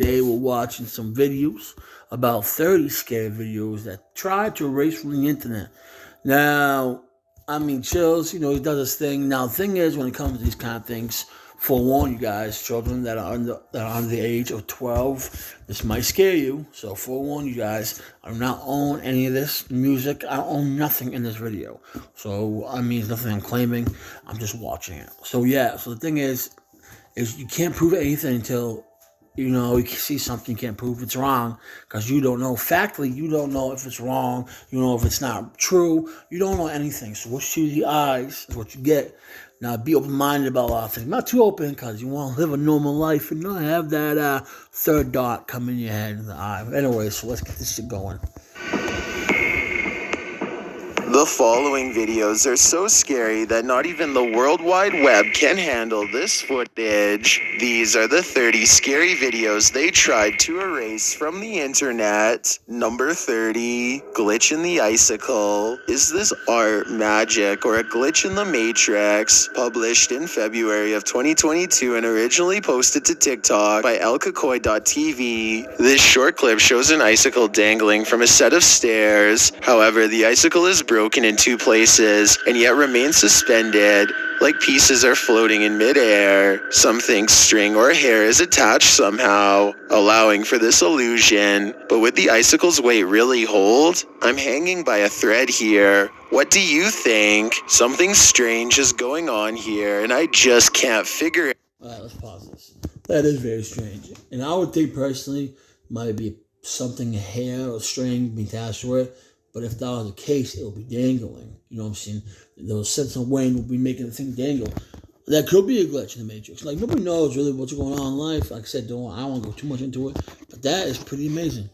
Today we're watching some videos, about 30 scary videos that try to erase from the internet. Now, Chills, he does his thing. Now, the thing is, when it comes to these kind of things, forewarn you guys, children that are under the age of 12, this might scare you. So forewarn you guys, I do not own any of this music. I own nothing in this video. So, it's nothing I'm claiming. I'm just watching it. So, yeah, so the thing is you can't prove anything until you see something, you can't prove it's wrong because you don't know. Factually, you don't know if it's wrong. You don't know if it's not true. You don't know anything. So what you see the eyes is what you get. Now, be open-minded about a lot of things. Not too open because you want to live a normal life and not have that third dot come in your head and the eye. Anyway, so let's get this shit going. The following videos are so scary that not even the World Wide Web can handle this footage. These are the 30 scary videos they tried to erase from the internet. Number 30, glitch in the Icicle. Is this art, magic, or a glitch in the Matrix? Published in February of 2022 and originally posted to TikTok by elkakoy.tv. This short clip shows an icicle dangling from a set of stairs. However, the icicle is broken in two places and yet remains suspended, like pieces are floating in midair. Some think string or hair is attached somehow, allowing for this illusion. But would the icicle's weight really hold? I'm hanging by a thread here. What do you think? Something strange is going on here, and I just can't figure it. Alright, let's pause this. That is very strange. And I would think personally, might be something, a hair or string being attached to it. But if that was the case, it would be dangling. You know what I'm saying? Those sense of weight would be making the thing dangle. That could be a glitch in the Matrix. Like, nobody knows really what's going on in life. Like I said, I don't want to go too much into it. But that is pretty amazing.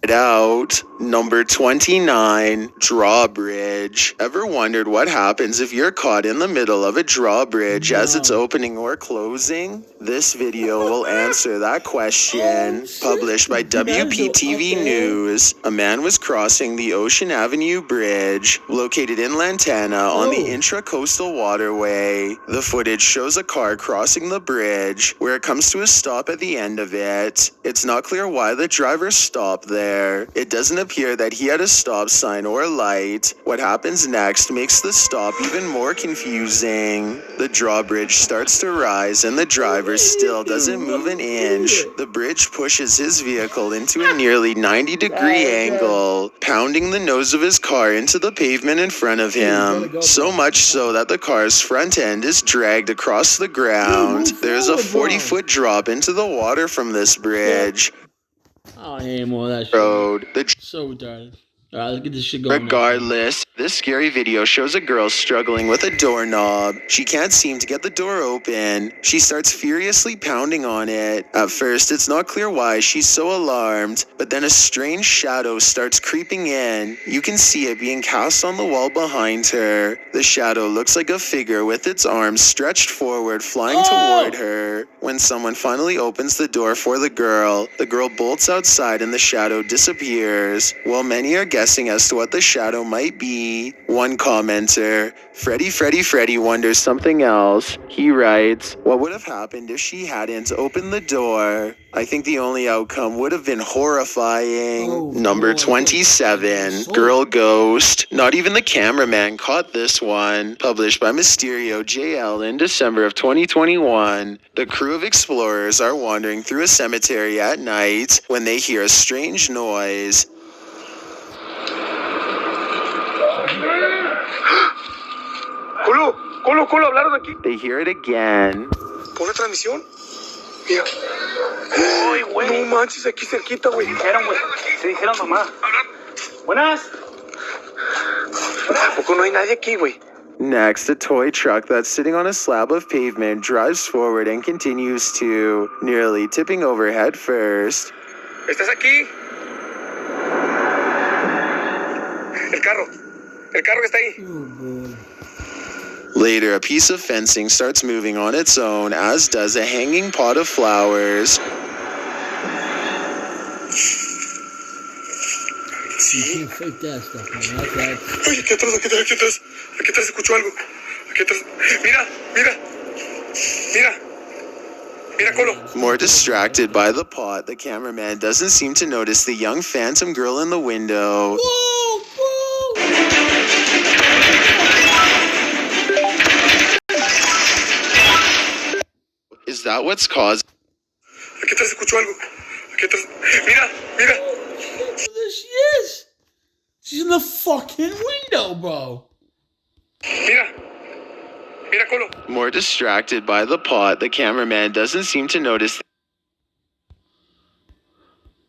Out. Number 29, Drawbridge. Ever wondered what happens if you're caught in the middle of a drawbridge as it's opening or closing? This video will answer that question. Published by WPTV News. A man was crossing the Ocean Avenue Bridge, located in Lantana on the Intracoastal Waterway. The footage shows a car crossing the bridge, where it comes to a stop at the end of it. It's not clear why the driver stopped there. It doesn't appear that he had a stop sign or light. What happens next makes the stop even more confusing. The drawbridge starts to rise and the driver still doesn't move an inch. The bridge pushes his vehicle into a nearly 90-degree angle, pounding the nose of his car into the pavement in front of him. So much so that the car's front end is dragged across the ground. There's a 40-foot drop into the water from this bridge. I don't hear more of that shit. So retarded. Alright, let's get this shit going. Regardless, this scary video shows a girl struggling with a doorknob. She can't seem to get the door open. She starts furiously pounding on it. At first, it's not clear why she's so alarmed, but then a strange shadow starts creeping in. You can see it being cast on the wall behind her. The shadow looks like a figure with its arms stretched forward, flying toward her. When someone finally opens the door for the girl bolts outside and the shadow disappears. While many are guessing as to what the shadow might be, one commenter, Freddy wonders something else. He writes, what would have happened if she hadn't opened the door? I think the only outcome would have been horrifying. Number 27, Girl Ghost. Not even the cameraman caught this one. Published by Mysterio JL in December of 2021. The crew of explorers are wandering through a cemetery at night when they hear a strange noise. Colo, hablaron aquí. They hear it again. ¿Por una transmisión? Mira. Ay, güey. No manches, aquí cerquita, güey. Se dijeron, mamá. Buenas. ¿A poco no hay nadie aquí, güey? Next, a toy truck that's sitting on a slab of pavement drives forward and continues to, nearly tipping over head first. ¿Estás aquí? El carro que está ahí. Later, a piece of fencing starts moving on its own, as does a hanging pot of flowers. You can't fake that stuff, man. Oye, aquí atrás escucho algo. Aquí atrás. Mira. Mira, Colo. More distracted by the pot, the cameraman doesn't seem to notice the young phantom girl in the window. Whoa, whoa. Is that what's caused? Aquí atrás escucho algo. Aquí atrás. Mira, mira. There she is. She's in the fucking window, bro. Mira. Mira, Colo. More distracted by the pot, the cameraman doesn't seem to notice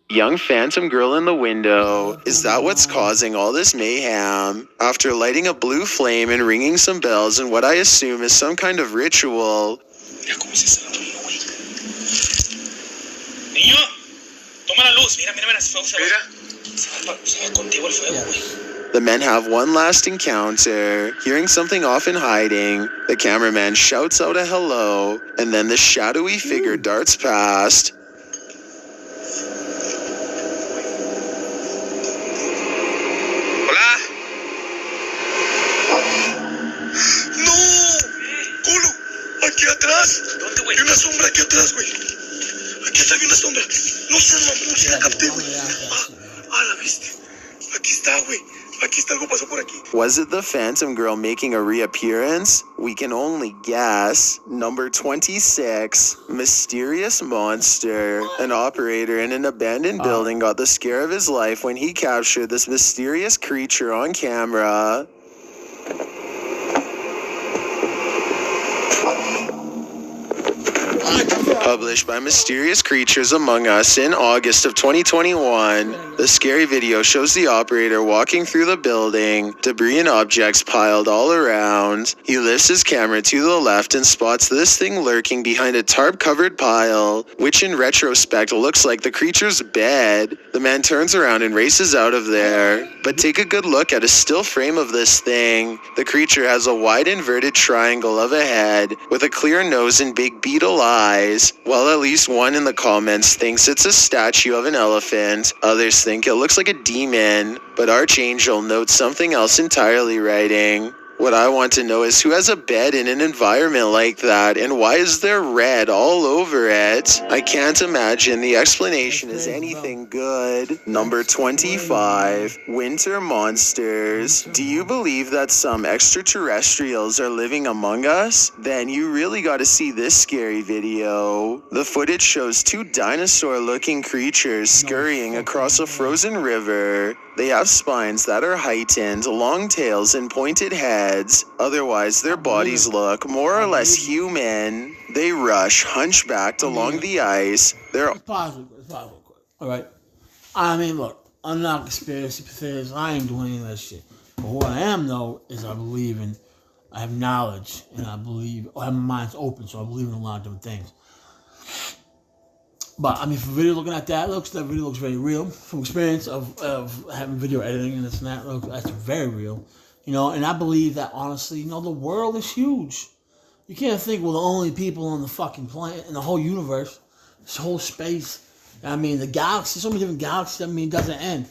the young phantom girl in the window. Is that what's causing all this mayhem? After lighting a blue flame and ringing some bells in what I assume is some kind of ritual, Mira cómo se está dando el güey. Niño, toma la luz. Mira, mira, mira. Se va. Se va contigo el fuego, güey. the men have one last encounter. Hearing something off in hiding, the cameraman shouts out a hello, and then the shadowy figure darts past. Hola. ¡No! ¡Colo! ¡Aquí atrás! ¿Dónde, güey? Hay una sombra aquí atrás, güey. Aquí atrás hay una sombra. No se mamó, sí la capté, güey. La viste. Aquí está, güey. Aquí está, algo pasó por aquí. Was it the Phantom Girl making a reappearance? We can only guess. Number 26, Mysterious Monster. An operator in an abandoned building got the scare of his life when he captured this mysterious creature on camera. Published by Mysterious Creatures Among Us in August of 2021, the scary video shows the operator walking through the building, debris and objects piled all around. He lifts his camera to the left and spots this thing lurking behind a tarp-covered pile, which in retrospect looks like the creature's bed. The man turns around and races out of there. But take a good look at a still frame of this thing. The creature has a wide inverted triangle of a head, with a clear nose and big beetle eyes. While at least one in the comments thinks it's a statue of an elephant, others think it looks like a demon, but Archangel notes something else entirely, writing, "What I want to know is who has a bed in an environment like that, and why is there red all over it? I can't imagine the explanation is anything good." Number 25, Winter Monsters. Do you believe that some extraterrestrials are living among us? Then you really gotta see this scary video. The footage shows two dinosaur-looking creatures scurrying across a frozen river. They have spines that are heightened, long tails, and pointed heads. Otherwise, their bodies look more or less human. They rush, hunchbacked along the ice. It's possible. All right. I mean, look, I'm not a conspiracy theorist. I ain't doing any of that shit. But what I am, though, is I believe in, I have knowledge, and I have my mind's open, so I believe in a lot of different things. But, I mean, from video looking at that video looks very real. From experience of having video editing and this and that, that's very real. You know, and I believe that, honestly, you know, the world is huge. You can't think we're the only people on the fucking planet, in the whole universe, this whole space. I mean, the galaxy, so many different galaxies, I mean, it doesn't end.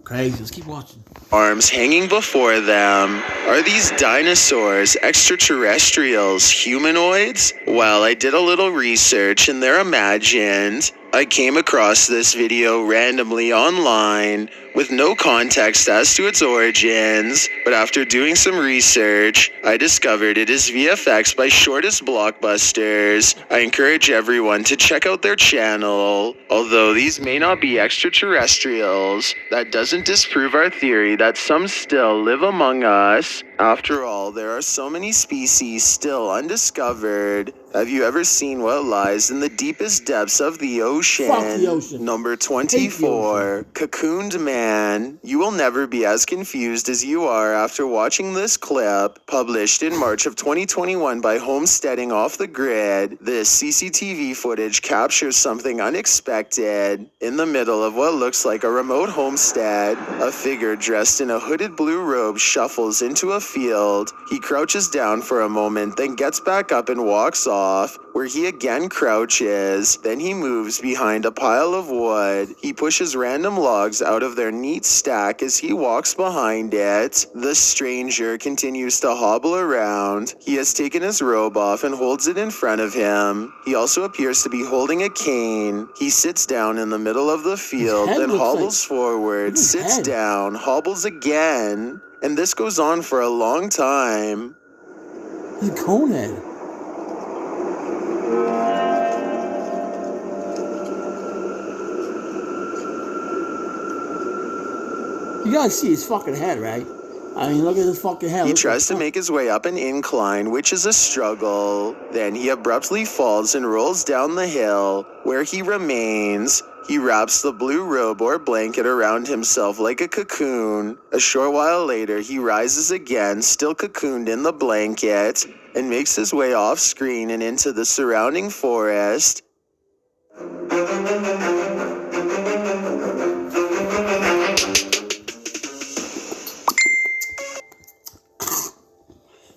Crazy, let's keep watching. Arms hanging before them. Are these dinosaurs, extraterrestrials, humanoids? Well, I did a little research and they're imagined. I came across this video randomly online with no context as to its origins, but after doing some research, I discovered it is VFX by Shortest Blockbusters. I encourage everyone to check out their channel. Although these may not be extraterrestrials, that doesn't disprove our theory that some still live among us. After all, there are so many species still undiscovered. Have you ever seen what lies in the deepest depths of the ocean? Fuck the ocean. Number 24, Cocooned Man. You will never be as confused as you are after watching this clip. Published in March of 2021 by Homesteading Off the Grid, this CCTV footage captures something unexpected. In the middle of what looks like a remote homestead, a figure dressed in a hooded blue robe shuffles into a field. He crouches down for a moment, then gets back up and walks off. where he again crouches. Then he moves behind a pile of wood. He pushes random logs out of their neat stack as he walks behind it. The stranger continues to hobble around. He has taken his robe off and holds it in front of him. He also appears to be holding a cane. He sits down in the middle of the field, then hobbles forward, sits down, hobbles again, and this goes on for a long time. He's a conehead. You gotta see his fucking head, right? I mean, look at his fucking head. He tries to make his way up an incline, which is a struggle. Then he abruptly falls and rolls down the hill, where he remains. He wraps the blue robe or blanket around himself like a cocoon. A short while later, he rises again, still cocooned in the blanket, and makes his way off screen and into the surrounding forest.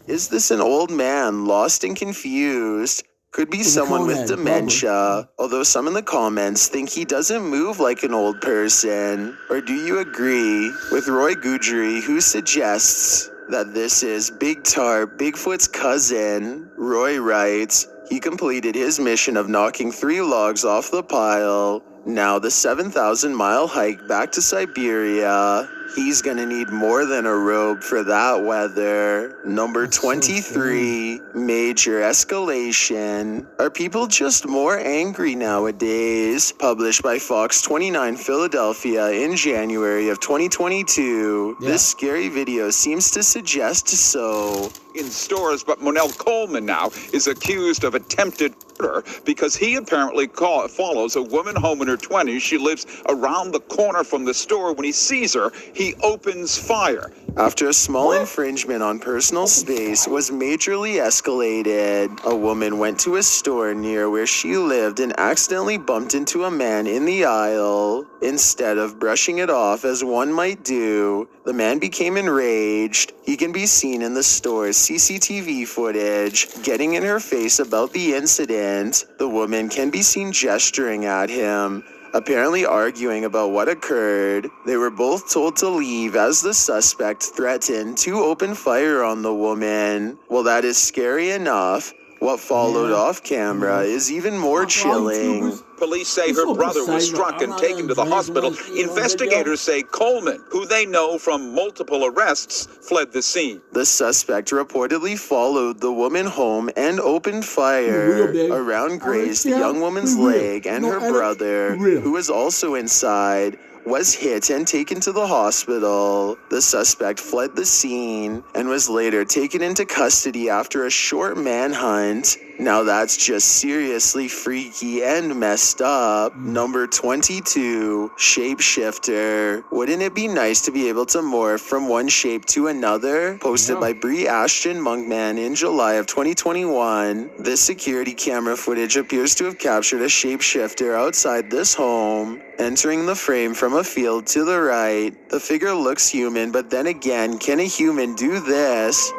Is this an old man, lost and confused? Could be someone with dementia, although some in the comments think he doesn't move like an old person. Or do you agree with Roy Guidry, who suggests that this is Big Tarp, Bigfoot's cousin? Roy writes, he completed his mission of knocking 3 logs off the pile. Now the 7,000-mile hike back to Siberia. He's gonna need more than a robe for that weather. Number 23, major escalation. Are people just more angry nowadays? Published by Fox 29 Philadelphia in January of 2022. Yeah. This scary video seems to suggest so. In stores, but Monel Coleman now is accused of attempted murder because he apparently follows a woman home in her 20s. She lives around the corner from the store. When he sees her, he opens fire. After a small infringement on personal space was majorly escalated, a woman went to a store near where she lived and accidentally bumped into a man in the aisle. Instead of brushing it off as one might do, the man became enraged. He can be seen in the store's CCTV footage, getting in her face about the incident. The woman can be seen gesturing at him, apparently arguing about what occurred. They were both told to leave as the suspect threatened to open fire on the woman. Well, that is scary enough. What followed off camera is even more chilling. Police say her brother was struck and taken to the hospital. Investigators say Coleman, who they know from multiple arrests, fled the scene. The suspect reportedly followed the woman home and opened fire around Grace, the young woman's leg, and her brother, who was also inside, was hit and taken to the hospital. The suspect fled the scene and was later taken into custody after a short manhunt. Now that's just seriously freaky and messed up. Number 22, shapeshifter. Wouldn't it be nice to be able to morph from one shape to another? Posted by Bree Ashton Monkman in July of 2021. This security camera footage appears to have captured a shapeshifter outside this home, entering the frame from a field to the right. The figure looks human, but then again, can a human do this?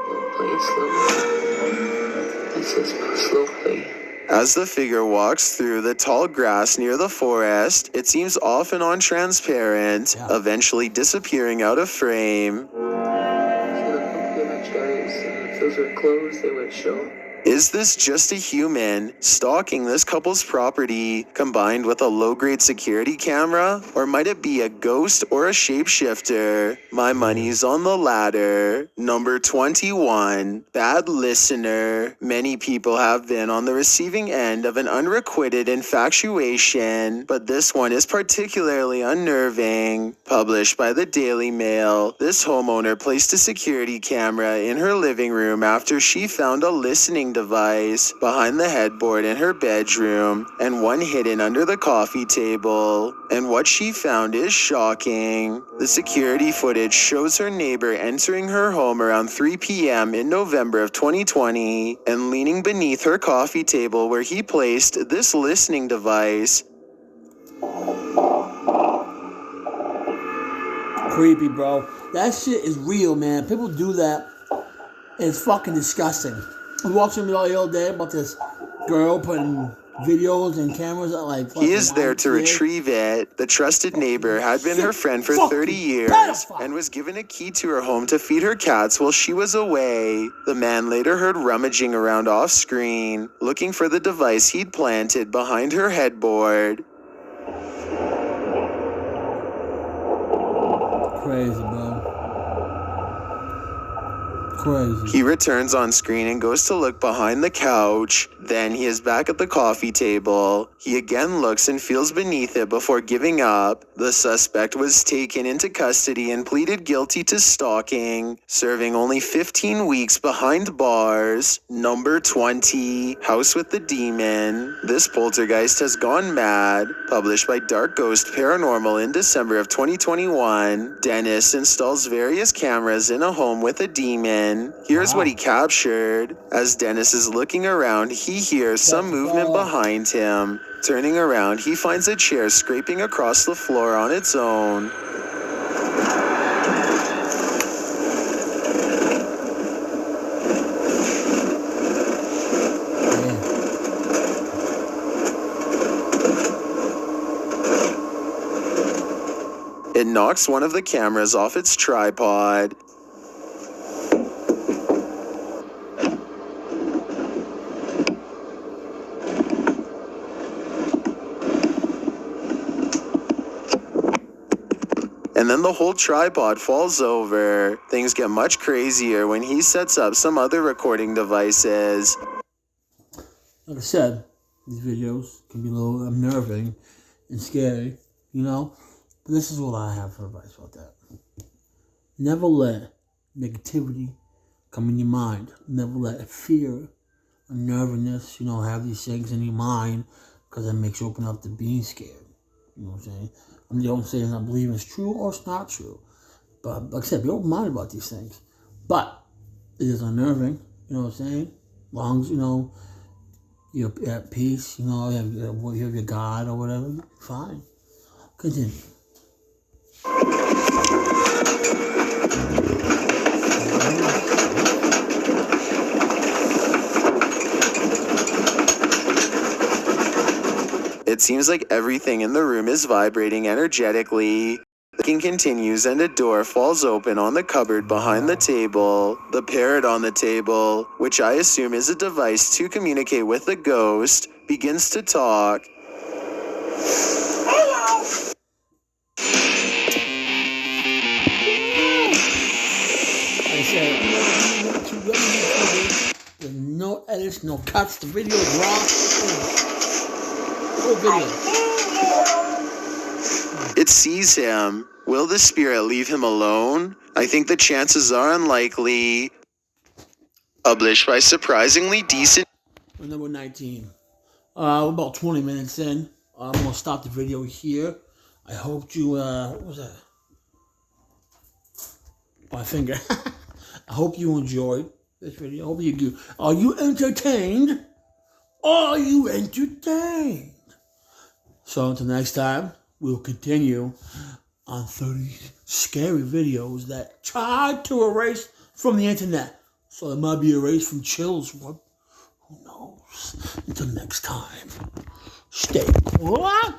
As the figure walks through the tall grass near the forest, it seems off and on transparent, eventually disappearing out of frame. If those were clothes, they would show. Is this just a human stalking this couple's property combined with a low-grade security camera? Or might it be a ghost or a shapeshifter? My money's on the latter. Number 21, bad listener. Many people have been on the receiving end of an unrequited infatuation, but this one is particularly unnerving. Published by the Daily Mail, this homeowner placed a security camera in her living room after she found a listening device behind the headboard in her bedroom and one hidden under the coffee table. And what she found is shocking. The security footage shows her neighbor entering her home around 3 p.m. in November of 2020 and leaning beneath her coffee table where he placed this listening device. Creepy, bro. That shit is real, man. People do that. It's fucking disgusting. I'm watching me all day about this girl putting videos and cameras at like He is there to ITA. retrieve it. The trusted neighbor had been her friend for 30 years and was given a key to her home to feed her cats while she was away. The man later heard rummaging around off screen, looking for the device he'd planted behind her headboard. Crazy, bro. Crazy. He returns on screen and goes to look behind the couch. Then he is back at the coffee table. He again looks and feels beneath it before giving up. The suspect was taken into custody and pleaded guilty to stalking, serving only 15 weeks behind bars. Number 20, House with the Demon. This poltergeist has gone mad. Published by Dark Ghost Paranormal in December of 2021. Dennis installs various cameras in a home with a demon. Here's what he captured. As Dennis is looking around, he hears some movement behind him. Turning around, he finds a chair scraping across the floor on its own. It knocks one of the cameras off its tripod. And then the whole tripod falls over. Things get much crazier when he sets up some other recording devices. Like I said, these videos can be a little unnerving and scary, you know? But this is what I have for advice about that. Never let negativity come in your mind. Never let fear or nervousness, have these things in your mind, because it makes you open up to being scared. You know what I'm saying? I don't say I believe it's true or it's not true. But like I said, be open-minded about these things. But it is unnerving, you know what I'm saying? As long as, you're at peace, you have your God or whatever, fine. Continue. It seems like everything in the room is vibrating energetically. The king continues and a door falls open on the cupboard behind the table. The parrot on the table, which I assume is a device to communicate with the ghost, begins to talk. Hello. Like I said, there's no edits, no cuts, the video is raw. Video. It sees him. Will the spirit leave him alone? I think the chances are unlikely. Published by surprisingly decent. Number 19. We're about 20 minutes in. I'm going to stop the video here. I hope you, what was that? My finger. I hope you enjoyed this video. I hope you do. Are you entertained? Are you entertained? So until next time, we'll continue on 30 scary videos that tried to erase from the internet. So it might be erased from chills. Who knows? Until next time, stay what?